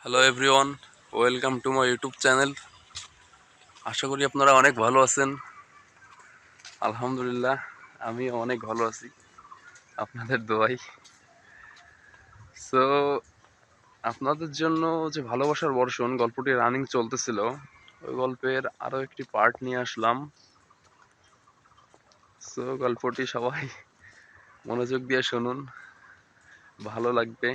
Hello everyone, welcome to my YouTube channel. আশা করি আপনারা অনেক ভালো আছেন। আলহামদুলিল্লাহ, আমি অনেক ভালো আছি আপনাদের দোয়ায়। সো আপনাদের জন্য যে ভালোবাসার বর্ষণ গল্পটি রানিং চলতেছিল, ওই গল্পের আরও একটি পার্ট নিয়ে আসলাম। সো গল্পটি সবাই মনোযোগ দিয়ে শুনুন, ভালো লাগবে।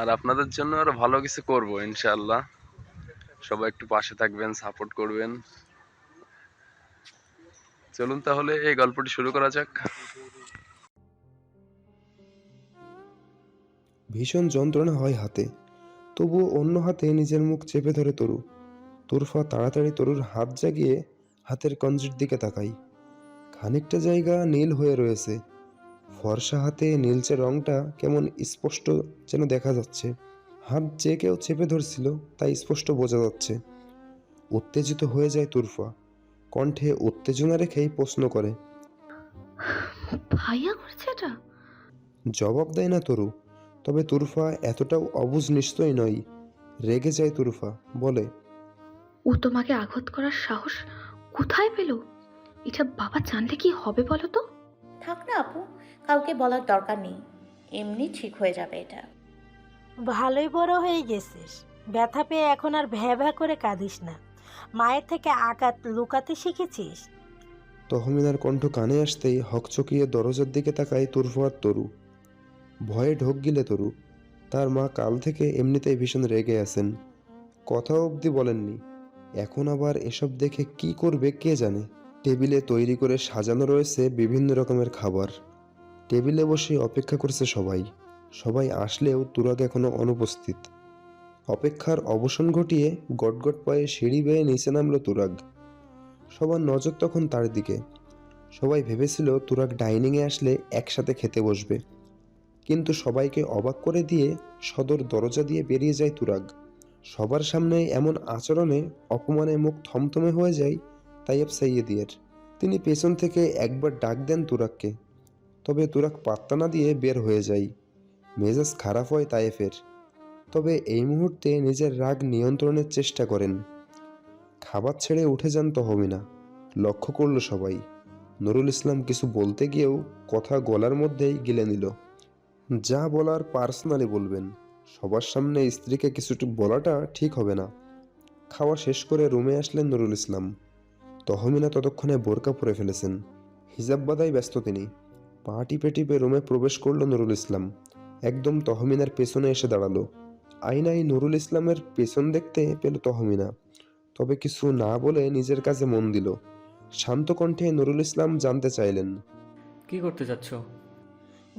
আর আপনাদের জন্য আরও ভালো কিছু করব ইনশাআল্লাহ। সবাই একটু পাশে থাকবেন, সাপোর্ট করবেন। চলুন তাহলে এই গল্পটি শুরু করা যাক। ভীষণ যন্ত্রণা হয় হাতে, তবুও অন্য হাতে নিজের মুখ চেপে ধরে তরু। তুরফা তাড়াতাড়ি তরুর হাত জাগিয়ে হাতের কঞ্জির দিকে তাকাই। খানিকটা জায়গা নীল হয়ে রয়েছে। ফর্সা হাতে নীলচে রংটা কেমন স্পষ্ট যেন দেখা যাচ্ছে। হাত যে কেউ চেপে ধরছিল তাই স্পষ্ট বোঝা যাচ্ছে। উত্তেজিত হয়ে যায় তুরফা, কণ্ঠে উত্তেজনা রেখেই প্রশ্ন করে। ভাইয়া করেছে এটা? জবাব দেয় না তরু, তবে তুরফা এতটাও অবুঝ নিশ্চয় নয়। রেগে যায় তুরফা, বলে, ও তোমাকে আঘাত করার সাহস কোথায় পেল? এটা বাবা জানলে কি হবে বলো তো? থাক না আপু, কাউকে বলার দরকার নেই, এমনি ঠিক হয়ে যাবে এটা। ভালোই বড় হয়ে গেছিস। ব্যথা পেয়ে এখন আর ভ্যা ভ্যা করে কাঁদিস না। মায়ের থেকে আঘাত লুকাতে শিখেছিস। তহমিনার কণ্ঠ কানে আসতেই হকচকিয়ে দরজার দিকে তাকায় তুরফা আর তরু। ভয়ে ঢোক গিলে তরু। তার মা কাল থেকে এমনিতেই ভীষণ রেগে আছেন, কথা অবধি বলেননি। এখন আবার এসব দেখে কি করবে কে জানে। টেবিলে তৈরি করে সাজানো রয়েছে বিভিন্ন রকমের খাবার। টেবিলে বসে অপেক্ষা করছে সবাই। সবাই আসলেও তুরাগ এখনো অনুপস্থিত। অপেক্ষার অবসান ঘটিয়ে গটগট পায়ে সিঁড়ি বেয়ে নিচে নামলো তুরাগ। সবার নজর তখন তার দিকে। সবাই ভেবেছিল তুরাগ ডাইনিংয়ে আসলে একসাথে খেতে বসবে, কিন্তু সবাইকে অবাক করে দিয়ে সদর দরজা দিয়ে বেরিয়ে যায় তুরাগ। সবার সামনে এমন আচরণে অপমানে মুখ থমথমে হয়ে যায় তাইয়েব সাইয়েদিয়ের। তিনি পেছন থেকে একবার ডাক দেন তুরাগকে, তবে তুরাগ পাত্তা না দিয়ে বের হয়ে যায়। মেজাজ খারাপ হয় তায়েফের, তবে এই মুহূর্তে নিজের রাগ নিয়ন্ত্রণের চেষ্টা করেন। খাবার ছেড়ে উঠে যান তহমিনা। লক্ষ্য করল সবাই। নুরুল ইসলাম কিছু বলতে গিয়েও কথা গলার মধ্যেই গিলে নিল। যা বলার পার্সোনালি বলবেন, সবার সামনে স্ত্রীকে কিছুটা বলাটা ঠিক হবে না। খাওয়া শেষ করে রুমে আসলেন নুরুল ইসলাম। তহমিনা ততক্ষণে বোরকা পরে ফেলেছেন, হিজাব বাঁধায় ব্যস্ত তিনি। পা টিপে টিপে রুমে প্রবেশ করল নুরুল ইসলাম। একদম তহমিনার পেছনে এসে দাঁড়ালো। আয়নায় নুরুল ইসলামের পেছন দেখতে পেল তহমিনা, তবে কিছু না বলে নিজের কাজে মন দিল। শান্ত কণ্ঠে নুরুল ইসলাম জানতে চাইলেন, কি করতে চাচ্ছ?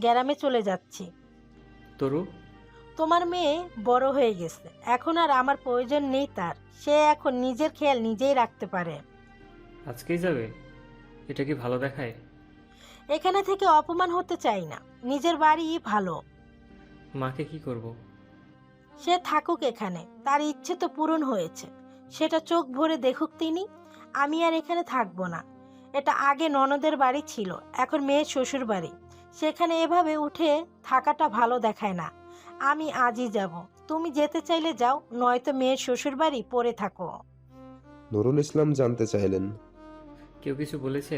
গ্রামে চলে যাচ্ছি। তরু? তোমার মেয়ে বড় হয়ে গেছে, এখন আর আমার প্রয়োজন নেই তার। সে এখন নিজের খেয়াল নিজেই রাখতে পারে। আজকেই যাবে? এটা কি ভালো দেখায়? এখানে থেকে অপমান হতে চাই না, নিজের বাড়িই ভালো। মাকে কি করব? সে থাকুক এখানে, তার ইচ্ছে তো পূরণ হয়েছে, সেটা চোখ ভরে দেখুক তিনি। আমি আর এখানে থাকবো না। এটা আগে ননদের বাড়ি ছিল, এখন মেয়ের শ্বশুর বাড়ি। সেখানে এভাবে উঠে থাকাটা ভালো দেখায় না। আমি আজই যাব, তুমি যেতে চাইলে যাও, নয়তো মেয়ের শ্বশুর বাড়ি পড়ে থাকো। নুরুল ইসলাম জানতে চাইলেন, কেউ কিছু বলেছে?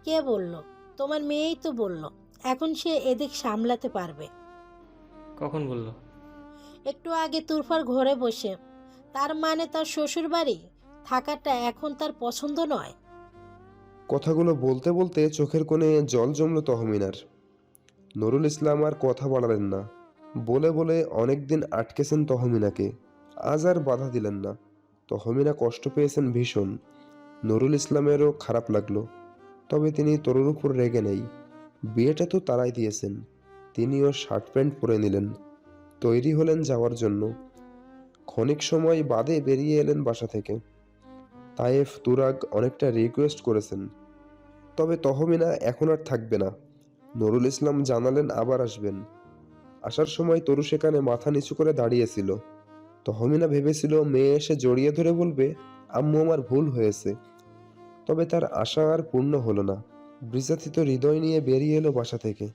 কে বলল? তোমার মেয়েই তো বলল এখন সে এদিক সামলাতে পারবে। কখন বলল? একটু আগে তুরফার ঘরে বসে। তার মানে তার শ্বশুর বাড়ি থাকাটা এখন তার পছন্দ নয়। কথাগুলো বলতে বলতে চোখের কোণে জল জমল তহমিনার। নুরুল ইসলাম আর কথা বাড়ালেন না। বলে বলে অনেকদিন আটকেছেন তহমিনাকে, আজ আর বাধা দিলেন না। তহমিনা কষ্ট পেয়েছেন ভীষণ। নুরুল ইসলামেরও খারাপ লাগলো, তবে তিনি তরুর উপর রেগে নেই। বিয়েটা তো তারাই দিয়েছেন। তিনিও শার্ট প্যান্ট পরে নিলেন, তৈরি হলেন যাওয়ার জন্য। ক্ষণিক সময় বাদে বেরিয়ে এলেন বাসা থেকে। তায়েফ তুরাগ অনেকটা রিকোয়েস্ট করেছেন, তবে তহমিনা এখন আর থাকবে না। নুরুল ইসলাম জানালেন আবার আসবেন। আসার সময় তরু সেখানে মাথা নিচু করে দাঁড়িয়েছিল। তহমিনা ভেবেছিল মেয়ে এসে জড়িয়ে ধরে বলবে, আম্মু আমার ভুল হয়েছে। তবে তার আশা আর পূর্ণ হলো না। বিজাতিত হৃদয় নিয়ে বেরিয়ে এলো বাসা থেকে।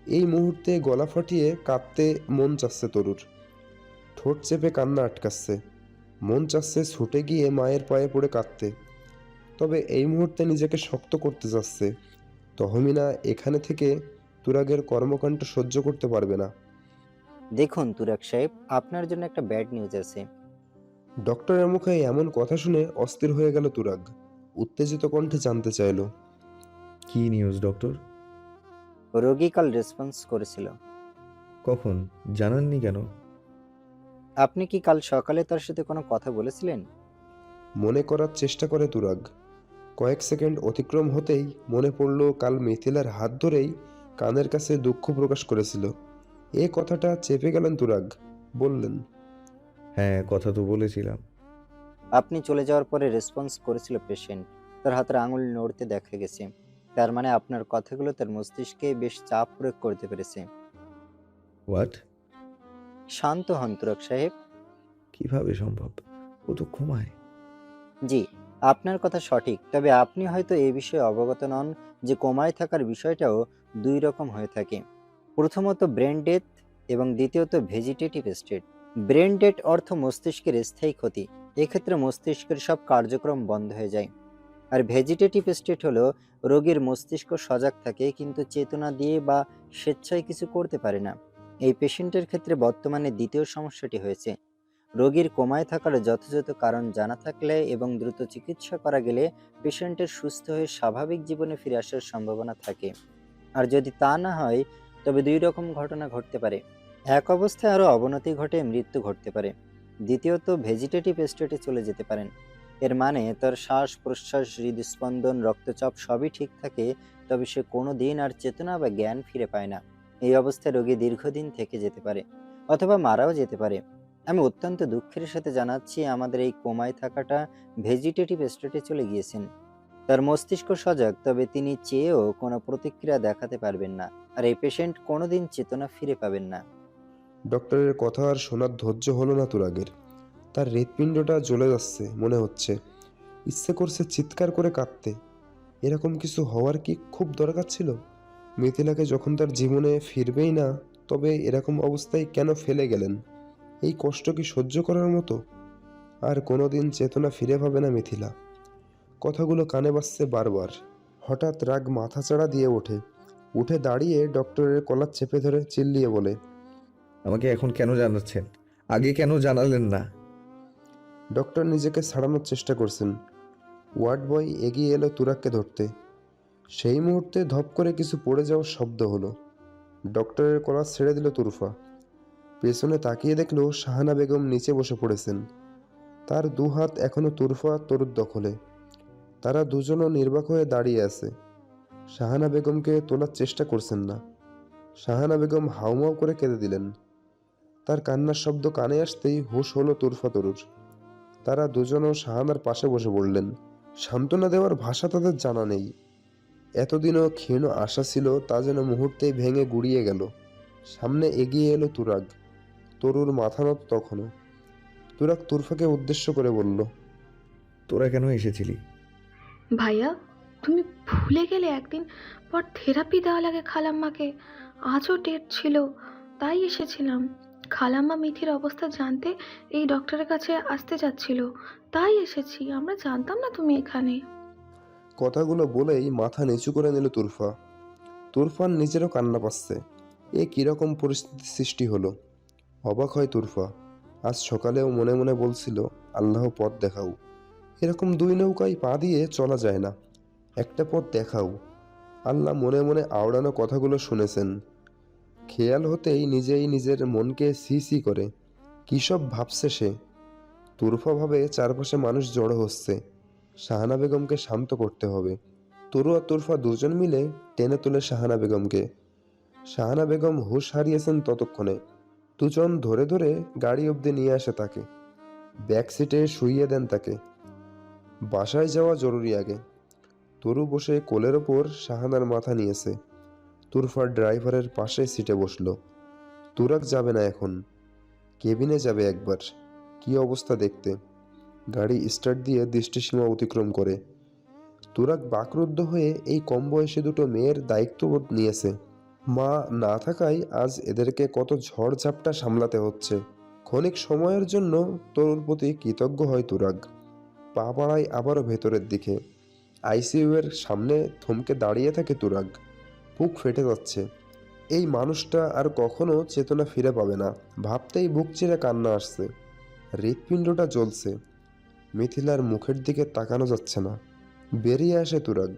এই মুহূর্তে গলা ফাটিয়ে কাঁদতে মন চাচ্ছে তরুর। ঠোঁট চেপে কান্না আটকাচ্ছে। মন চাচ্ছে ছুটে গিয়ে মায়ের পায়ে পড়ে কাঁদতে। তবে এই মুহূর্তে নিজেকে শক্ত করতে চাচ্ছে। তহমিনা এখানে থেকে তুরাগের কর্মকাণ্ড সহ্য করতে পারবে না। দেখুন তুরাগ সাহেব, আপনার জন্য একটা ব্যাড নিউজ আছে। ডক্টরের মুখে এমন কথা শুনে অস্থির হয়ে গেল তুরাগ। উত্তেজিত কণ্ঠে জানতে চাইল, কি নিউজ ডক্টর? রোগী কাল রেসপন্স করেছিল। কখন? জানাননি কেন? আপনি কি কাল সকালে তার সাথে কোনো কথা বলেছিলেন? মনে করার চেষ্টা করে তুরাগ। কয়েক সেকেন্ড অতিক্রম হতেই মনে পড়ল কাল মিথিলার হাত ধরেই কানের কাছে দুঃখ প্রকাশ করেছিল। এ কথাটা চেপে গেলেন তুরাগ। বললেন, হ্যাঁ, কথা তো বলেছিলাম। আপনি চলে যাওয়ার পরে রেসপন্স করেছিল পেশেন্ট। তার হাতের আঙুল নড়তে দেখা গেছে। তার মানে আপনার কথাগুলো তার মস্তিষ্কে বেশ চাপ প্রয়োগ করতে পেরেছে। হোয়াট? শান্ত হন তুরাগ সাহেব। কিভাবে সম্ভব? ও তো ঘুমায়। জি, আপনার কথা সঠিক, তবে আপনি হয়তো এই বিষয়ে অবগত নন যে কোমায় থাকার বিষয়টাও দুই রকম হয়ে থাকে। প্রথমত ব্রেন ডেথ এবং দ্বিতীয়ত ভেজিটেটিভ স্টেট। ব্রেন ডেথ অর্থ মস্তিষ্কের স্থায়ী ক্ষতি। এক্ষেত্রে মস্তিষ্কের সব কার্যক্রম বন্ধ হয়ে যায়। আর ভেজিটেটিভ স্টেট হলো রোগীর মস্তিষ্ক সজাগ থাকে কিন্তু চেতনা দিয়ে বা স্বেচ্ছায় কিছু করতে পারে না। এই পেশেন্টের ক্ষেত্রে বর্তমানে দ্বিতীয় সমস্যাটি হয়েছে। রোগীর কোমায় থাকার যথাযথ কারণ জানা থাকলে এবং দ্রুত চিকিৎসা করা গেলে পেশেন্টের সুস্থ হয়ে স্বাভাবিক জীবনে ফিরে আসার সম্ভাবনা থাকে। আর যদি তা না হয় তবে দুই রকম ঘটনা ঘটতে পারে। এক অবস্থায় আরও অবনতি ঘটে মৃত্যু ঘটতে পারে। দ্বিতীয়ত ভেজিটেটিভ স্টেটে চলে যেতে পারেন। এর মানে তার শ্বাস প্রশ্বাস হৃদস্পন্দন রক্তচাপ সবই ঠিক থাকে, তবে সে কোনো দিন আর চেতনা বা জ্ঞান ফিরে পায় না। এই অবস্থায় রোগী দীর্ঘদিন থেকে যেতে পারে অথবা মারাও যেতে পারে। আমি অত্যন্ত দুঃখের সাথে জানাচ্ছি আমাদের এই কোমায় থাকাটা ভেজিটেটিভ স্টেটে চলে গিয়েছেন। তার মস্তিষ্ক সজাগ, তবে তিনি চেয়েও কোনো প্রতিক্রিয়া দেখাতে পারবেন না। আর এই পেশেন্ট কোনোদিন চেতনা ফিরে পাবেন না। ডক্টরের কথা আর শোনার ধৈর্য হলো না তুরাগের। তার হৃৎপিণ্ডটা জ্বলে যাচ্ছে মনে হচ্ছে। ইচ্ছে করছে চিৎকার করে কাঁদতে। এরকম কিছু হওয়ার কি খুব দরকার ছিল? মিথিলাকে যখন তার জীবনে ফিরবেই না, তবে এরকম অবস্থায় কেন ফেলে গেলেন? এই কষ্ট কি সহ্য করার মতো? আর কোনোদিন চেতনা ফিরে পাবে না মিথিলা। কথাগুলো কানে বাজছে বারবার। হঠাৎ রাগ মাথাচাড়া দিয়ে ওঠে। উঠে দাঁড়িয়ে ডক্টরের কলার চেপে ধরে চিল্লিয়ে বলে, আমাকে এখন কেন জানাচ্ছেন? আগে কেন জানালেন না? ডক্টর নিজেকে ছাড়ানোর চেষ্টা করছেন। ওয়ার্ড বয় এগিয়ে এলো তুরাগকে ধরতে। সেই মুহূর্তে ধপ করে কিছু পড়ে যাওয়ার শব্দ হলো। ডক্টরের কলার ছেড়ে দিল তুরফা। পেছনে তাকিয়ে দেখলো শাহানা বেগম নিচে বসে পড়েছেন। তার দু হাত এখনো তুরফা তরুর দখলে। তারা দুজনও নির্বাক হয়ে দাঁড়িয়ে আছে। শাহানা বেগমকে তোলার চেষ্টা করছেন না। শাহানা বেগম হাউমাউ করে কেঁদে দিলেন। তার কান্নার শব্দ কানে আসতেই হুঁশ হলো তুরফা তরুর। তারা দুজনও শাহানার পাশে বসে পড়লেন। সান্ত্বনা দেওয়ার ভাষা তাদের জানা নেই। এতদিনও ক্ষীণ আশা ছিল তা যেন মুহূর্তেই ভেঙে গুড়িয়ে গেল। সামনে এগিয়ে এলো তুরাগ। তরুর মাথা নত তখনও। তুরাগ তুরফাকে উদ্দেশ্য করে বলল, তোরা কেন এসেছিলি? ভাইয়া, তুমি ভুলে গেলে একদিন পর থেরাপি দেওয়া লাগে খালাম্মাকে। আজও ডেট ছিল, তাই এসেছিলাম। খালাম্মা মিথির অবস্থা জানতে এই ডক্টরের কাছে আসতে যাচ্ছিল, তাই এসেছি। আমরা জানতাম না তুমি এখানে। কথাগুলো বলেই মাথা নিচু করে নিল তুরফা। তুরফান নিজেরও কান্না পাচ্ছে। এ কিরকম পরিস্থিতি সৃষ্টি হলো? অবাক হয় তুরফা। আজ সকালেও মনে মনে বলছিল, আল্লাহ পথ দেখাও। এরকম দুই নৌকায় পা দিয়ে চলা যায় না, একটা পথ দেখাও। আল্লাহ মনে মনে আওড়ানো কথাগুলো শুনেছেন। খেয়াল হতেই নিজেই নিজের মনকে সি সি করে। কী সব ভাবছে সে। তুরফা ভাবে চারপাশে মানুষ জড়ো হচ্ছে। শাহানা বেগমকে শান্ত করতে হবে। তরু আর তুরফা দুজন মিলে টেনে তোলে শাহানা বেগমকে। শাহানা বেগম হুঁশ হারিয়েছেন ততক্ষণে। দুজন ধরে ধরে গাড়ি অবধি নিয়ে আসে তাকে। ব্যাক সিটে শুইয়ে দেন তাকে। বাসায় যাওয়া জরুরি আগে। তরু বসে কোলের ওপর শাহানার মাথা নিয়েছে। তুরফা ড্রাইভারের পাশে সিটে বসলো। তুরাগ যাবে না এখন, কেবিনে যাবে একবার কি অবস্থা দেখতে। গাড়ি স্টার্ট দিয়ে দৃষ্টিসীমা অতিক্রম করে। তুরাগ বাকরুদ্ধ হয়ে এই কম বয়সে দুটো মেয়ের দায়িত্ববোধ নিয়েছে। মা না থাকায় আজ এদেরকে কত ঝড়-ঝাপটা সামলাতে হচ্ছে। ক্ষণিক সময়ের জন্য তরুর প্রতি কৃতজ্ঞ হয় তুরাগ। পা বাড়ায় আবারও ভেতরের দিকে। আইসিইউ এর সামনে থমকে দাঁড়িয়ে থাকে তুরাগ। বুক ফেটে যাচ্ছে। এই মানুষটা আর কখনো চেতনা ফিরে পাবে না। ভাবতেই বুক চিরে কান্না আসছে। হৃৎপিণ্ডটা জ্বলছে। মিথিলার মুখের দিকে তাকানো যাচ্ছে না। বেরিয়ে আসে তুরাগ।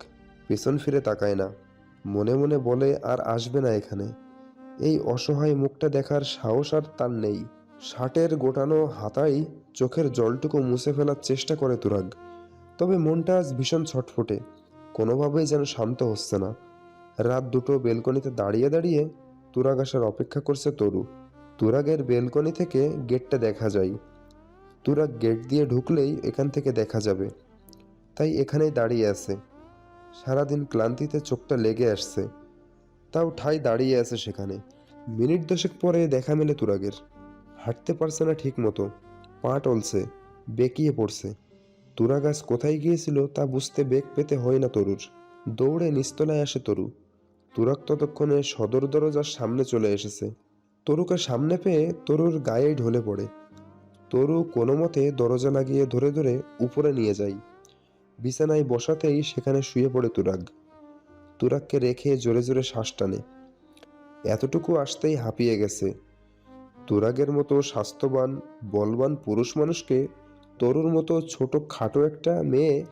পেছন ফিরে তাকায় না। মনে মনে বলে আর আসবে না এখানে। এই অসহায় মুখটা দেখার সাহস আর তার নেই। শার্টের গোটানো হাতায় চোখের জলটুকু মুছে ফেলার চেষ্টা করে তুরাগ। তবে মনটা আজ ভীষণ ছটফটে। কোনোভাবেই যেন শান্ত হচ্ছে না। রাত দুটো বেলকনিতে দাঁড়িয়ে দাঁড়িয়ে তুরাগ আসার অপেক্ষা করছে তরু। তুরাগের বেলকনি থেকে গেটটা দেখা যায়। তুরাগ গেট দিয়ে ঢুকলেই এখান থেকে দেখা যাবে। তাই এখানেই দাঁড়িয়ে আছে। সারাদিন ক্লান্তিতে চোখটা লেগে আসছে। তাও ঠাই দাঁড়িয়ে আছে সেখানে। মিনিট দশেক পরে দেখা মেলে তুরাগের। হাঁটতে পারছে না ঠিক মতো। পা টলছে। বেঁকিয়ে পড়ছে। তুরাগ আজ কোথায় গিয়েছিল তা বুঝতে বেগ পেতে হয় না তরুর। দৌড়ে নিচতলায় আসে তরু। তুরাগ ততক্ষণে সদর দরজার সামনে চলে এসেছে। তরুকে সামনে পেয়ে তরুর গায়ে ঢলে পড়ে। তরু কোনো মতে দরজা লাগিয়ে ধরে ধরে উপরে নিয়ে যায়। বিছানায় বসাতেই সেখানে শুয়ে পড়ে তুরাগ। তুরাগকে রেখে জোরে জোরে শ্বাস টানে। এতটুকু আসতেই হাঁপিয়ে গেছে। তুরাগের মতো স্বাস্থ্যবান, বলবান পুরুষ মানুষকে তরুর মতো ছোট খাটো একটা মেয়ে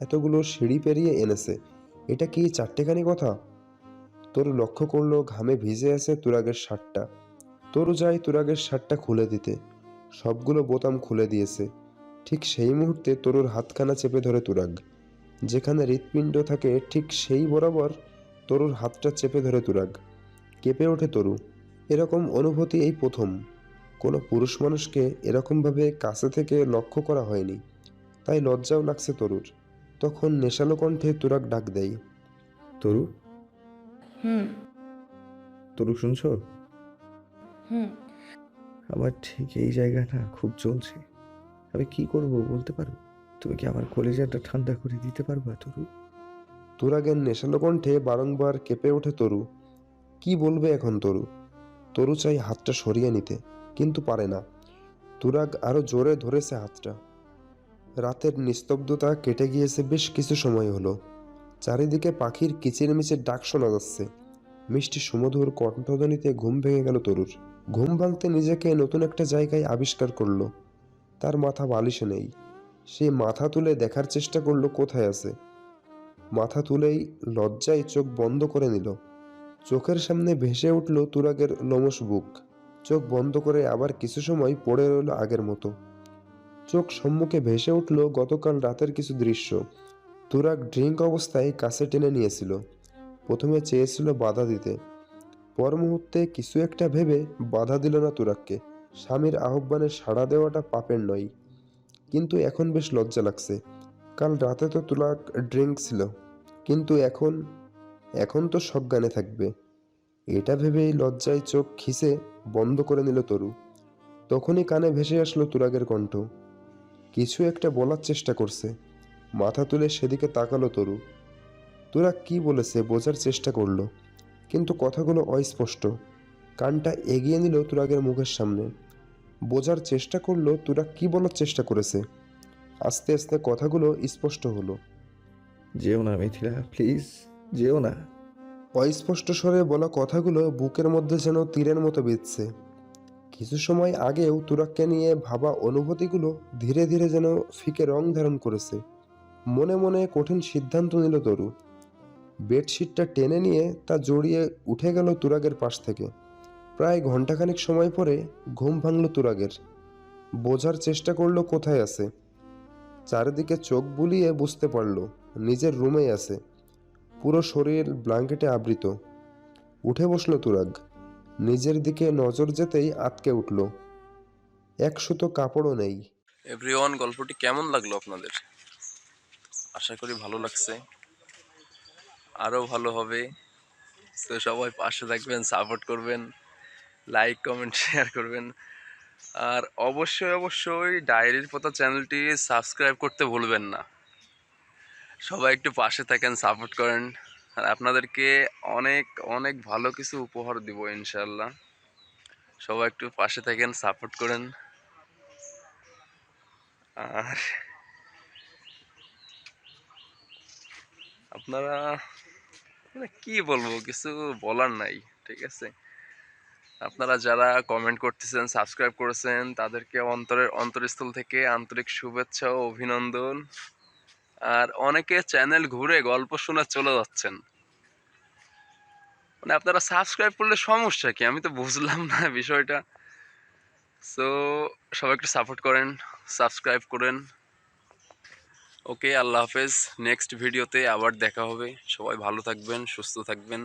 এতগুলো সিঁড়ি পেরিয়ে এনেছে। এটা কি চারটেখানি কথা? তরু লক্ষ্য করলো ঘামে ভিজে আছে তুরাগের শার্টটা। তরু যায় তুরাগের শার্টটা খুলে দিতে। সবগুলো বোতাম খুলে দিয়েছে। ঠিক সেই মুহূর্তে তরুর হাতখানা চেপে ধরে তুরাগ। যেখানে হৃৎপিণ্ড থাকে ঠিক সেই বরাবর তরুর হাতটা চেপে ধরে তুরাগ। কেঁপে ওঠে তরু। এরকম অনুভূতি এই প্রথম। কোনো পুরুষ মানুষকে এরকমভাবে কাছে থেকে লক্ষ্য করা হয়নি। তাই লজ্জাও লাগছে তরুর। তখন নেশালো কণ্ঠে তুরাগ ডাক দেয়। তরু, হুম। তরু শুনছো? হুম। আমার ঠিক এই জায়গাটা খুব জ্বলছে। আমি কি করব বলতে পারো? তুমি কি আমার কলিজাটা ঠান্ডা করে দিতে পারবা তরু? তুরাগের নেশালো কণ্ঠে বারংবার কেঁপে ওঠে তরু। কি বলবে এখন তরু? তরু চাই হাতটা সরিয়ে নিতে, কিন্তু পারে না। তুরাগ আরো জোরে ধরেছে হাতটা। রাতের নিস্তব্ধতা কেটে গিয়েছে বেশ কিছু সময় হলো। চারিদিকে পাখির কিচিরমিচির ডাক শোনা যাচ্ছে। মিষ্টি সুমধুর কণ্ঠধ্বনিতে ঘুম ভেঙে গেল তরুর। ঘুম ভাঙতে নিজেকে নতুন একটা জায়গায় আবিষ্কার করলো। তার মাথা বালিশে নেই। সে মাথা তুলে দেখার চেষ্টা করলো কোথায় আছে। মাথা তুলেই লজ্জায় চোখ বন্ধ করে নিল। চোখের সামনে ভেসে উঠল তুরাগের লোমশ বুক। চোখ বন্ধ করে আবার কিছু সময় পড়ে রইল আগের মতো। চোখ সম্মুখে ভেসে উঠল গতকাল রাতের কিছু দৃশ্য। তুরাগ ড্রিঙ্ক অবস্থায় কাছে টেনে নিয়েছিল। প্রথমে চেয়েছিল বাধা দিতে। পর মুহূর্তে কিছু একটা ভেবে বাধা দিল না তুরাগকে। স্বামীর আহ্বানে সাড়া দেওয়াটা পাপের নয়, কিন্তু এখন বেশ লজ্জা লাগছে। কাল রাতে তো তুরাগ ড্রিঙ্ক ছিল, কিন্তু এখন এখন তো সজ্ঞানে থাকবে। এটা ভেবেই লজ্জায় চোখ খিসে বন্ধ করে নিল তরু। তখনই কানে ভেসে আসলো তুরাগের কণ্ঠ। কিছু একটা বলার চেষ্টা করছে। মাথা তুলে সেদিকে তাকালো তরু। তুরাগ কি বলেছে বোঝার চেষ্টা করলো, কিন্তু কথাগুলো অস্পষ্ট। কানটা এগিয়ে নিল তুরাগের মুখের সামনে। বোঝার চেষ্টা করলো তুরাগ কি বলার চেষ্টা করেছে। আস্তে আস্তে কথাগুলো স্পষ্ট হলো। যেও না মিথিলা, প্লিজ যেও না। অস্পষ্ট স্বরে বলা কথাগুলো বুকের মধ্যে যেন তীরের মতো বিঁধছে। কিছু সময় আগেও তুরাগকে নিয়ে ভাবা অনুভূতিগুলো ধীরে ধীরে যেন ফিকে রং ধারণ করেছে। মনে মনে কঠিন সিদ্ধান্ত নিল তরু। বেডশিটটা টেনে নিয়ে তা জড়িয়ে উঠে গেল তুরাগের পাশ থেকে। প্রায় ঘন্টাখানিক সময় পরে ঘুম ভাঙল তুরাগের। বোঝার চেষ্টা করলো কোথায় আছে। চারিদিকে চোখ বুলিয়ে বুঝতে পারল নিজের রুমেই আছে। পুরো শরীর ব্ল্যাঙ্কেটে আবৃত। উঠে বসল তুরাগ। নিজের দিকে নজর যেতেই আটকে উঠল। এক সুতো কাপড়ও নেই। এভরিওয়ান, গল্পটি কেমন লাগলো আপনাদের? আশা করি ভালো লাগছে। আরো ভালো হবে। তো সবাই পাশে থাকবেন, সাপোর্ট করবেন, লাইক কমেন্ট শেয়ার করবেন। আর অবশ্যই অবশ্যই ডায়েরির পাতা চ্যানেলটি সাবস্ক্রাইব করতে ভুলবেন না। সবাই একটু পাশে থাকেন, সাপোর্ট করেন। আর আপনাদেরকে অনেক অনেক ভালো কিছু উপহার দিব ইনশাল্লাহ। সবাই একটু পাশে থাকেন, সাপোর্ট করেন। আর আপনারা মানে কি বলবো, কিছু বলার নাই। ঠিক আছে, আপনারা যারা কমেন্ট করতেছেন, সাবস্ক্রাইব করেছেন, তাদেরকে অন্তরস্থল থেকে আন্তরিক শুভেচ্ছা ও অভিনন্দন। আর অনেকে চ্যানেল ঘুরে গল্প শোনা চলে যাচ্ছেন, মানে আপনারা সাবস্ক্রাইব করলে সমস্যা কি, আমি তো বুঝলাম না বিষয়টা। সো সবাই একটু সাপোর্ট করেন, সাবস্ক্রাইব করেন। ওকে, আল্লাহ হাফেজ। নেক্সট ভিডিওতে আবার দেখা হবে। সবাই ভালো থাকবেন, সুস্থ থাকবেন।